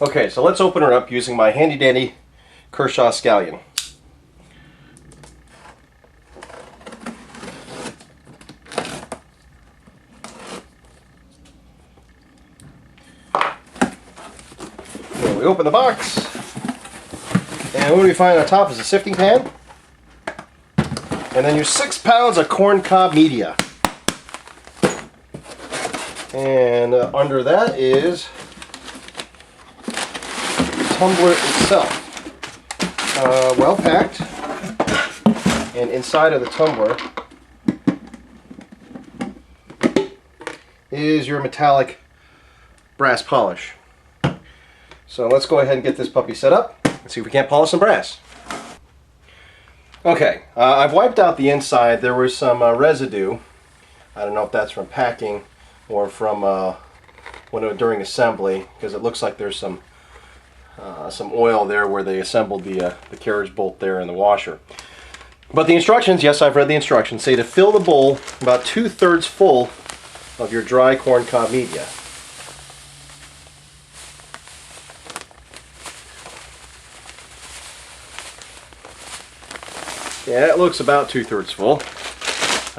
Okay, so let's open her up using my handy dandy Kershaw scallion. Okay, we open the box, and what do we find on top is a sifting pan, and then your 6 pounds of corn cob media. And under that is the tumbler itself. Well packed. And inside of the tumbler is your metallic brass polish. So let's go ahead and get this puppy set up and see if we can't polish some brass. Okay, I've wiped out the inside. There was some residue. I don't know if that's from packing or from during assembly, because it looks like there's some oil there where they assembled the carriage bolt there in the washer. But the instructions, yes, I've read the instructions, say to fill the bowl about 2/3 full of your dry corn cob media. Yeah, it looks about 2/3 full,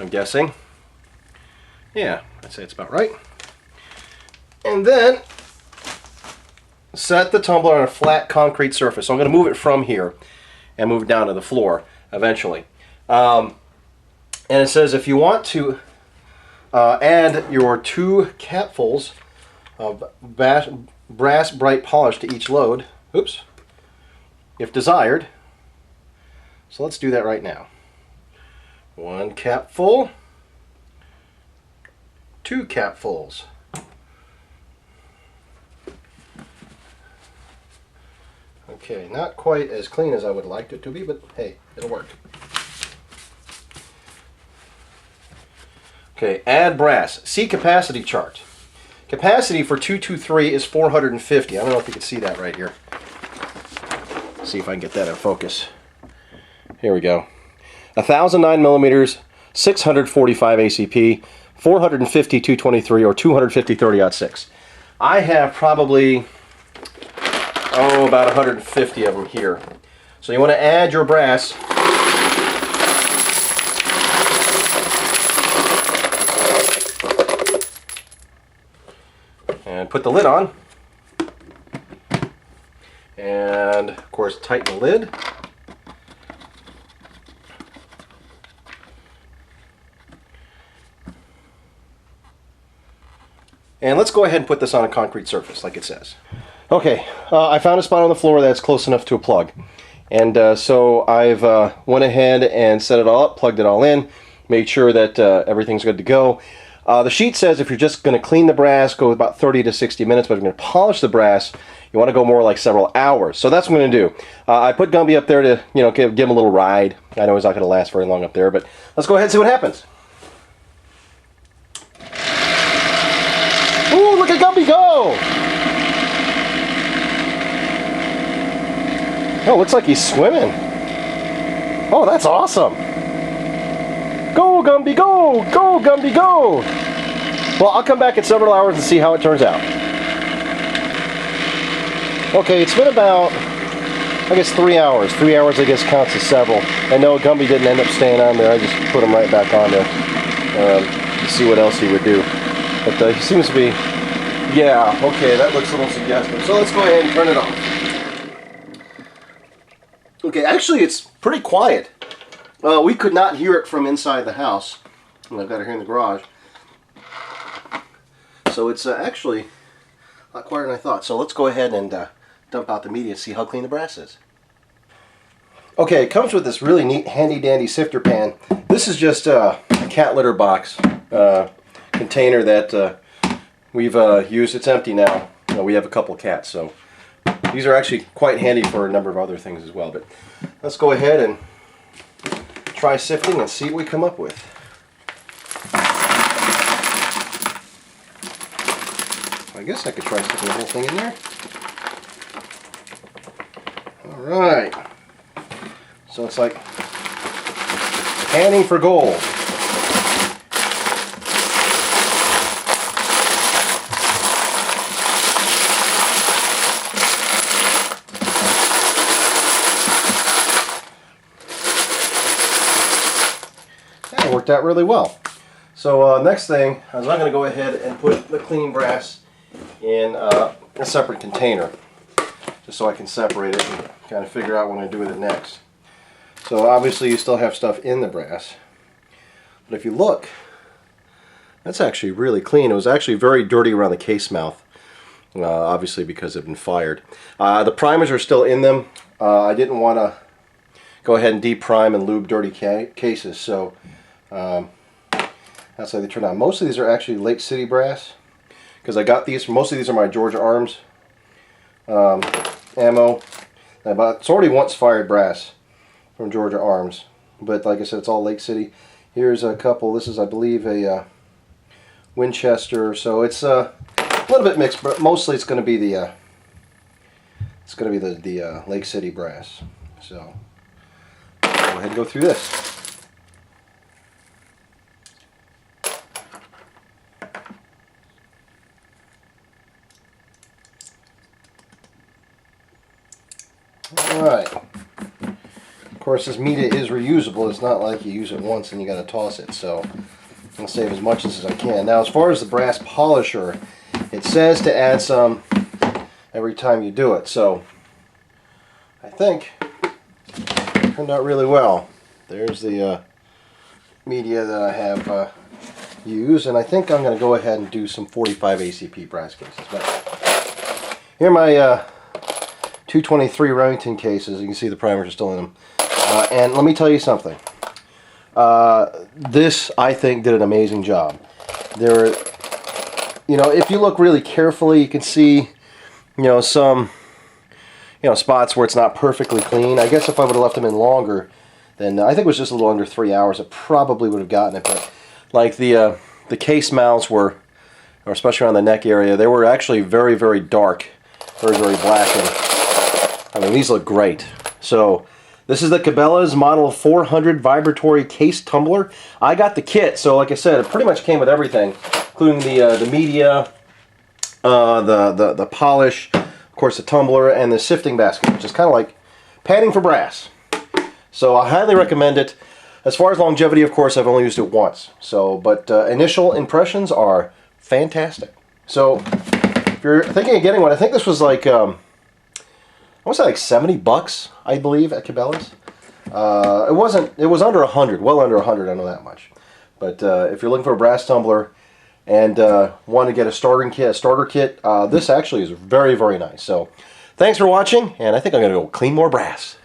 I'm guessing. Yeah, I'd say it's about right. And then set the tumbler on a flat concrete surface. So I'm going to move it from here and move it down to the floor eventually. And it says if you want to add your 2 capfuls of brass bright polish to each load, oops, if desired. So let's do that right now. 1 capful, 2 capfuls. Okay, not quite as clean as I would like it to be, but hey, it'll work. Okay, add brass. See capacity chart. Capacity for 223 is 450. I don't know if you can see that right here. Let's see if I can get that in focus. Here we go. 1009 millimeters, 645 ACP, 450 223, or 250 30-06. I have probably about 150 of them here. So you want to add your brass. And put the lid on. And of course tighten the lid. And let's go ahead and put this on a concrete surface like it says. Okay, I found a spot on the floor that's close enough to a plug. And so I've went ahead and set it all up, plugged it all in, made sure that everything's good to go. The sheet says if you're just going to clean the brass, go about 30 to 60 minutes, but if you're going to polish the brass, you want to go more like several hours. So that's what I'm going to do. I put Gumby up there to, give him a little ride. I know he's not going to last very long up there, but let's go ahead and see what happens. Ooh, look at Gumby go! Oh, looks like he's swimming. Oh, that's awesome. Go, Gumby, go! Go, Gumby, go! Well, I'll come back in several hours and see how it turns out. Okay, it's been about, I guess, 3 hours. 3 hours, I guess, counts as several. And no, Gumby didn't end up staying on there. I just put him right back on there to see what else he would do. But he seems to be, yeah, okay, that looks a little suggestive. So let's go ahead and turn it on. Okay, actually it's pretty quiet. We could not hear it from inside the house. I've got it here in the garage. So it's actually a lot quieter than I thought. So let's go ahead and dump out the media and see how clean the brass is. Okay, it comes with this really neat handy dandy sifter pan. This is just a cat litter box container that we've used. It's empty now. We have a couple cats, so these are actually quite handy for a number of other things as well. But let's go ahead and try sifting and see what we come up with. I guess I could try sticking the whole thing in there. Alright. So it's like panning for gold. worked out really well. So next thing is I'm going to go ahead and put the clean brass in a separate container, just so I can separate it and kind of figure out what I'm going to do with it next. So obviously you still have stuff in the brass, but if you look, that's actually really clean. It was actually very dirty around the case mouth, obviously because they've been fired. The primers are still in them. I didn't want to go ahead and deprime and lube dirty cases, so that's how they turn out. Most of these are actually Lake City brass, because I got these. Most of these are my Georgia Arms ammo. It's already once fired brass from Georgia Arms, but like I said, it's all Lake City. Here's a couple. This is, I believe, a Winchester. So it's a little bit mixed, but mostly it's going to be the Lake City brass. So go ahead and go through this. Alright. Of course, this media is reusable. It's not like you use it once and you got to toss it. So I'm going to save as much as I can. Now, as far as the brass polisher, it says to add some every time you do it. So I think it turned out really well. There's the media that I have used, and I think I'm going to go ahead and do some 45 ACP brass cases. But here are my 223 Remington cases. You can see the primers are still in them. And let me tell you something. This, I think, did an amazing job. There, if you look really carefully, you can see, some, spots where it's not perfectly clean. I guess if I would have left them in longer, then I think it was just a little under 3 hours, I probably would have gotten it. But like the case mouths were, or especially around the neck area, they were actually very, very dark, very, very black. And I mean, these look great. So this is the Cabellas Model 400 Vibratory Case Tumbler. I got the kit, so like I said, it pretty much came with everything, including the media, the polish, of course the tumbler, and the sifting basket, which is kind of like padding for brass. So I highly recommend it. As far as longevity, of course, I've only used it once. So, but initial impressions are fantastic. So if you're thinking of getting one, I think this was like I want to say like 70 bucks, I believe, at Cabela's. It was under 100, well under 100, I know that much. But if you're looking for a brass tumbler and want to get a starter kit, this actually is very, very nice. So thanks for watching, and I think I'm going to go clean more brass.